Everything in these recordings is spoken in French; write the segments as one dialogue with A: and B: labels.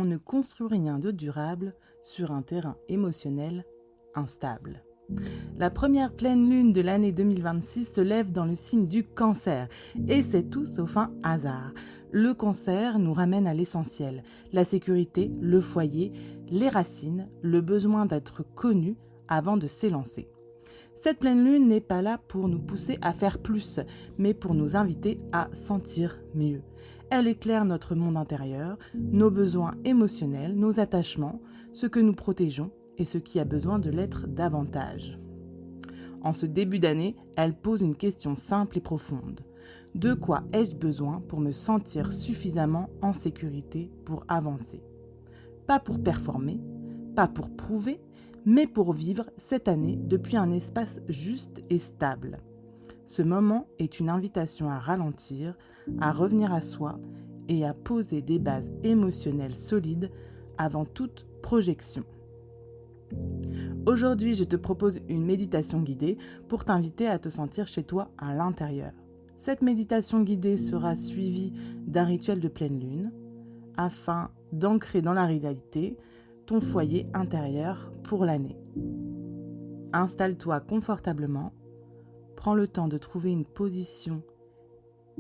A: on ne construit rien de durable sur un terrain émotionnel instable. La première pleine lune de l'année 2026 se lève dans le signe du Cancer. Et c'est tout sauf un hasard. Le Cancer nous ramène à l'essentiel. La sécurité, le foyer, les racines, le besoin d'être connu avant de s'élancer. Cette pleine lune n'est pas là pour nous pousser à faire plus, mais pour nous inviter à sentir mieux. Elle éclaire notre monde intérieur, nos besoins émotionnels, nos attachements, ce que nous protégeons et ce qui a besoin de l'être davantage. En ce début d'année, elle pose une question simple et profonde. De quoi ai-je besoin pour me sentir suffisamment en sécurité pour avancer ? Pas pour performer, pas pour prouver, mais pour vivre cette année depuis un espace juste et stable. Ce moment est une invitation à ralentir, à revenir à soi et à poser des bases émotionnelles solides avant toute projection. Aujourd'hui, je te propose une méditation guidée pour t'inviter à te sentir chez toi à l'intérieur. Cette méditation guidée sera suivie d'un rituel de pleine lune afin d'ancrer dans la réalité ton foyer intérieur pour l'année. Installe-toi confortablement, prends le temps de trouver une position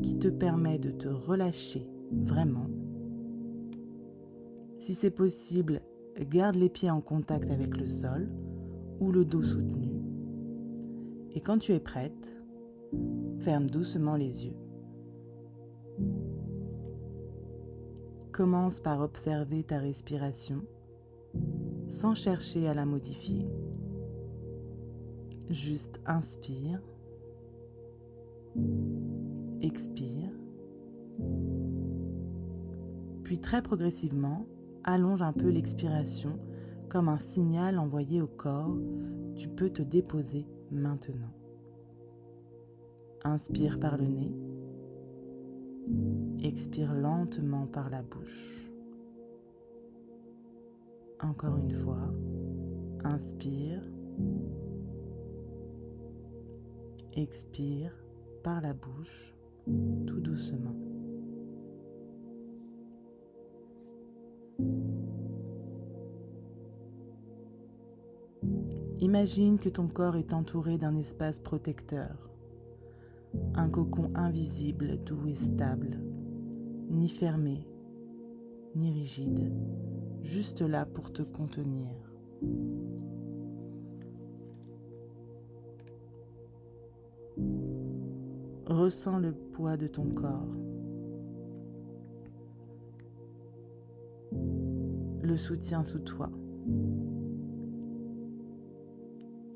A: qui te permet de te relâcher vraiment. Si c'est possible, garde les pieds en contact avec le sol ou le dos soutenu. Et quand tu es prête, ferme doucement les yeux. Commence par observer ta respiration sans chercher à la modifier. Juste inspire, expire, puis très progressivement, allonge un peu l'expiration comme un signal envoyé au corps. Tu peux te déposer maintenant. Inspire par le nez, expire lentement par la bouche. Encore une fois, inspire, expire par la bouche, tout doucement. Imagine que ton corps est entouré d'un espace protecteur, un cocon invisible, doux et stable, ni fermé, ni rigide, juste là pour te contenir. Ressens le poids de ton corps, le soutien sous toi,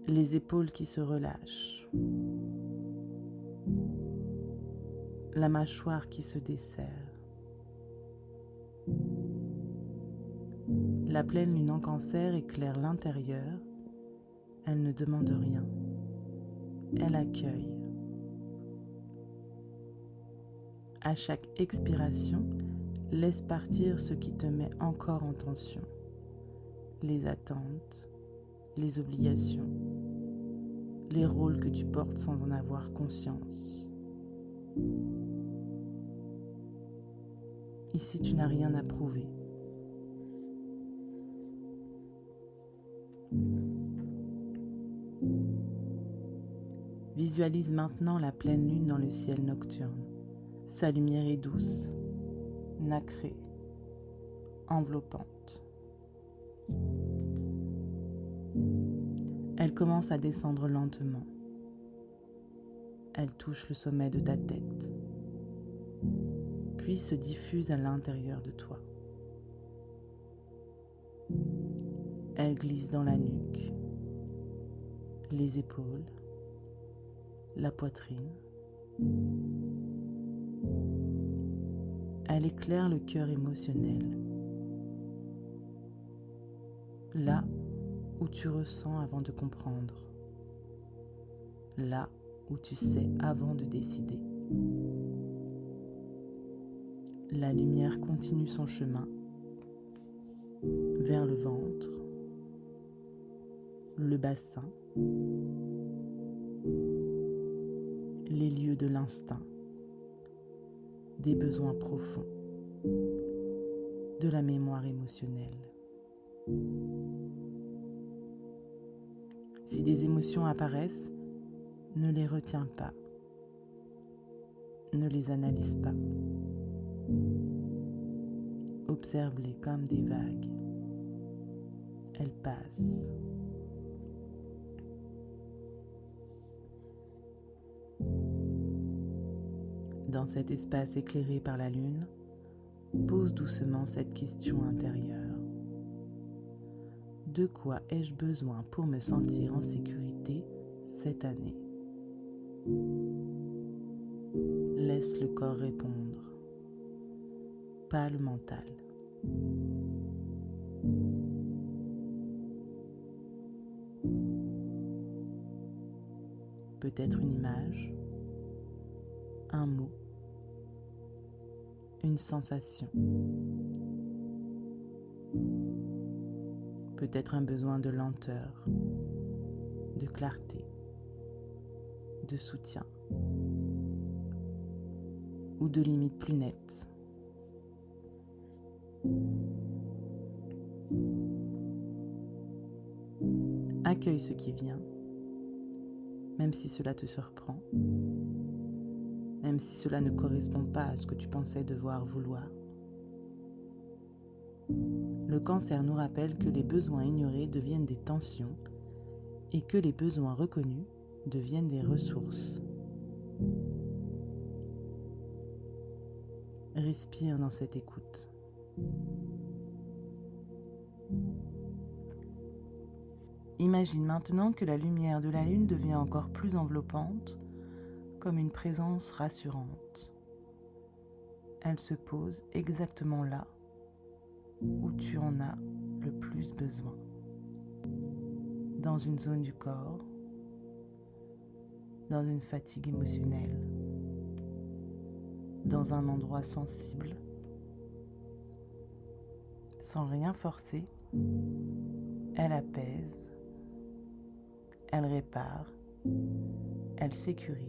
A: les épaules qui se relâchent, la mâchoire qui se desserre. La pleine lune en Cancer éclaire l'intérieur, elle ne demande rien, elle accueille. À chaque expiration, laisse partir ce qui te met encore en tension, les attentes, les obligations, les rôles que tu portes sans en avoir conscience. Ici, tu n'as rien à prouver. Visualise maintenant la pleine lune dans le ciel nocturne. Sa lumière est douce, nacrée, enveloppante. Elle commence à descendre lentement. Elle touche le sommet de ta tête, puis se diffuse à l'intérieur de toi. Elle glisse dans la nuque, les épaules, la poitrine. Elle éclaire le cœur émotionnel, là où tu ressens avant de comprendre, là où tu sais avant de décider. La lumière continue son chemin vers le ventre, le bassin, les lieux de l'instinct, des besoins profonds. de la mémoire émotionnelle. Si des émotions apparaissent, ne les retiens pas. Ne les analyse pas. Observe-les comme des vagues. Elles passent. Dans cet espace éclairé par la lune, pose doucement cette question intérieure. De quoi ai-je besoin pour me sentir en sécurité cette année ? Laisse le corps répondre, pas le mental. Peut-être une image, un mot, une sensation. Peut-être un besoin de lenteur, de clarté, de soutien ou de limites plus nettes. Accueille ce qui vient, même si cela te surprend, même si cela ne correspond pas à ce que tu pensais devoir vouloir. Le cancer nous rappelle que les besoins ignorés deviennent des tensions et que les besoins reconnus deviennent des ressources. Respire dans cette écoute. Imagine maintenant que la lumière de la lune devient encore plus enveloppante, comme une présence rassurante. Elle se pose exactement là où tu en as le plus besoin. Dans une zone du corps, dans une fatigue émotionnelle, dans un endroit sensible, sans rien forcer, elle apaise, elle répare, elle sécurise.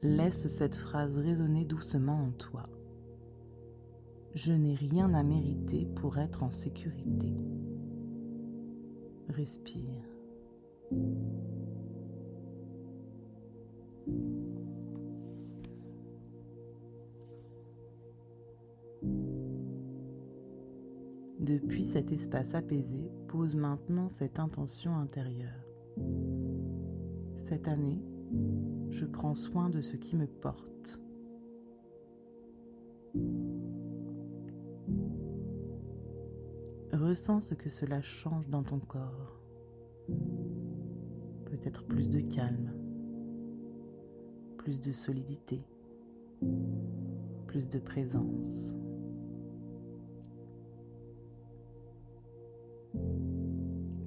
A: Laisse cette phrase résonner doucement en toi. Je n'ai rien à mériter pour être en sécurité. Respire. Depuis cet espace apaisé, pose maintenant cette intention intérieure. Cette année, je prends soin de ce qui me porte. Ressens ce que cela change dans ton corps. Peut-être plus de calme, plus de solidité, plus de présence.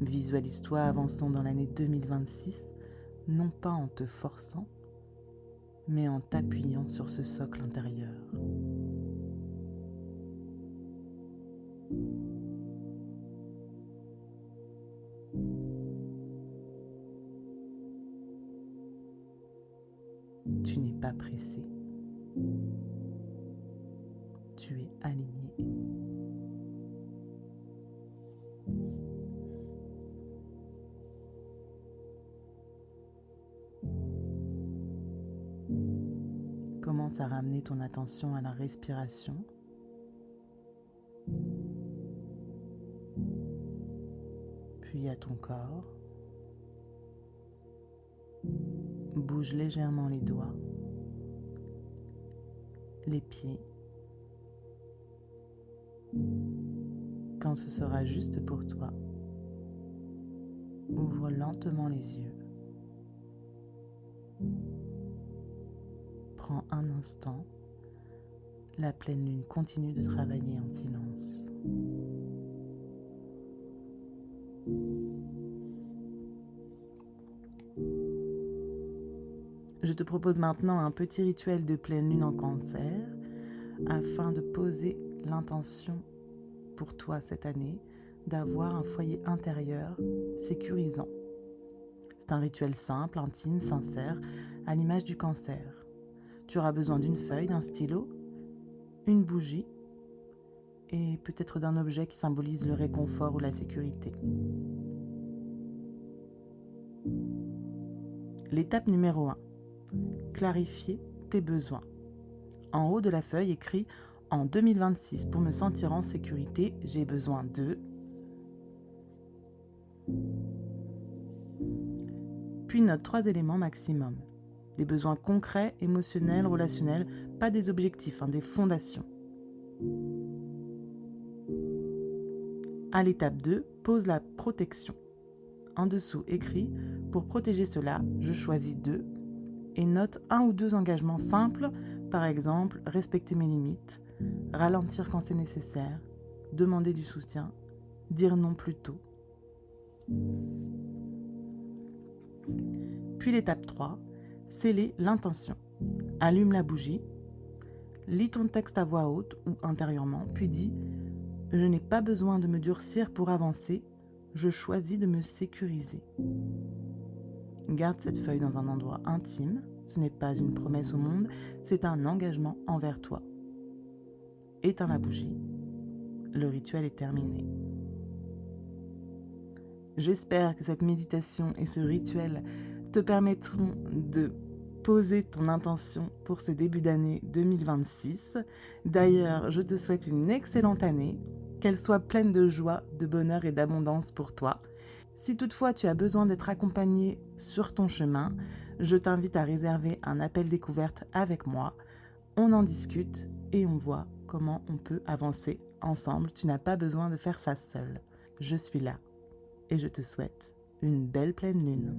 A: Visualise-toi avançant dans l'année 2026, non pas en te forçant, mais en t'appuyant sur ce socle intérieur. Tu n'es pas pressé. Tu es aligné. Commence à ramener ton attention à la respiration. Puis à ton corps. Bouge légèrement les doigts, les pieds. Quand ce sera juste pour toi, ouvre lentement les yeux. Prends un instant. La pleine lune continue de travailler en silence. Je te propose maintenant un petit rituel de pleine lune en Cancer afin de poser l'intention pour toi cette année d'avoir un foyer intérieur sécurisant. C'est un rituel simple, intime, sincère, à l'image du Cancer. Tu auras besoin d'une feuille, d'un stylo, une bougie et peut-être d'un objet qui symbolise le réconfort ou la sécurité. L'étape numéro 1. Clarifier tes besoins. En haut de la feuille, écrit « En 2026, pour me sentir en sécurité, j'ai besoin de… » Puis note 3 éléments maximum. Des besoins concrets, émotionnels, relationnels, pas des objectifs, des fondations. À l'étape 2, pose la protection. En dessous, écrit « Pour protéger cela, je choisis 2 » et note 1 ou 2 engagements simples, par exemple, respecter mes limites, ralentir quand c'est nécessaire, demander du soutien, dire non plus tôt. Puis l'étape 3, sceller l'intention. Allume la bougie, lis ton texte à voix haute ou intérieurement, puis dis « Je n'ai pas besoin de me durcir pour avancer, je choisis de me sécuriser ». Garde cette feuille dans un endroit intime, ce n'est pas une promesse au monde, c'est un engagement envers toi. Éteins la bougie, le rituel est terminé. J'espère que cette méditation et ce rituel te permettront de poser ton intention pour ce début d'année 2026. D'ailleurs, je te souhaite une excellente année, qu'elle soit pleine de joie, de bonheur et d'abondance pour toi. Si toutefois tu as besoin d'être accompagné sur ton chemin, je t'invite à réserver un appel découverte avec moi. On en discute et on voit comment on peut avancer ensemble. Tu n'as pas besoin de faire ça seul. Je suis là et je te souhaite une belle pleine lune.